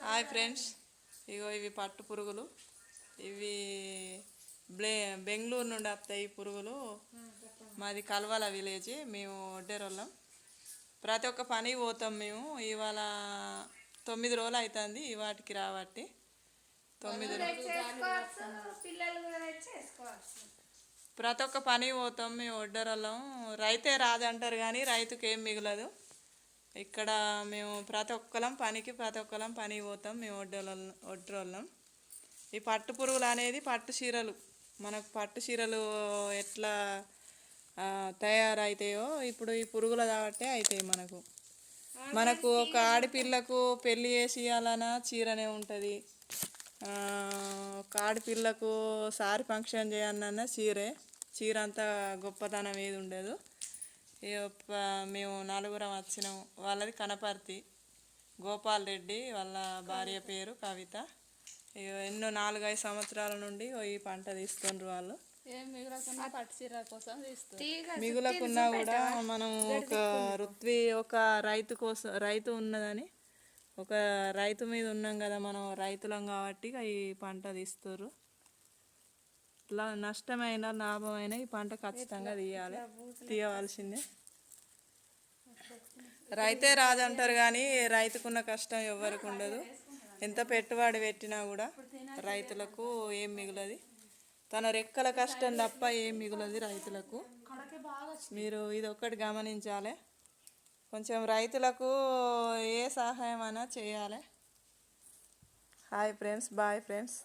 Hi friends, ఇగో ఇవి పట్టు పురుగులు. ఇవి బెంగళూరు నుండి వస్తాయి ఈ పురుగులు. మాది కల్వాల విలేజ్, మేము ఒడ్డేరోళ్ళం. ప్రతి ఒక్క పనికి పోతాం మేము. ఇవాళ 9 రోజులు అవుతుంది వాటికి రాబట్టి. 9 ప్రతి ఒక్క పనికి పోతాం మేము ఒడ్డేరోళ్ళం. రైతే రాదంటారు కానీ రైతుకి ఏం మిగలదు. ఇక్కడ మేము ప్రతి ఒక్కరం పనికి పోతాం మేము ఒడ్డరోళ్ళం. ఈ పట్టు పురుగులు అనేది పట్టు చీరలు, మనకు పట్టు చీరలు ఎట్లా తయారవుతాయో ఇప్పుడు ఈ పురుగుల కాబట్టే అవుతాయి. మనకు ఒక ఆడపిల్లకు పెళ్ళి చేసి ఇవ్వాలన్నా చీరనే ఉంటుంది. ఒక ఆడపిల్లకు సారి ఫంక్షన్ చేయాలన్నా చీర అంతా గొప్పతనం ఏది ఉండదు. మేము 4 వచ్చినాం. వాళ్ళది కనపర్తి, గోపాల్ రెడ్డి వాళ్ళ భార్య పేరు కవిత. ఎన్నో 4-5 సంవత్సరాల నుండి ఈ పంట తీస్తుండ్రు వాళ్ళు. మిగులకున్నా కూడా మనం ఒక రైతు ఉన్నదని, ఒక రైతు మీద ఉన్నాం కదా, మనం రైతులం కాబట్టి ఈ పంట తీస్తారు. ఇట్లా నష్టమైన లాభమైన ఈ పంట ఖచ్చితంగా తీయవలసిందే. రైతే రాదంటారు కానీ రైతుకున్న కష్టం ఎవరికి ఉండదు. ఎంత పెట్టుబడి పెట్టినా కూడా రైతులకు ఏం మిగులది. తన రెక్కల కష్టం తప్ప ఏం మిగులది రైతులకు. మీరు ఇది ఒక్కటి గమనించాలి. కొంచెం రైతులకు ఏ సహాయం అయినా చేయాలి. Hi friends, bye friends.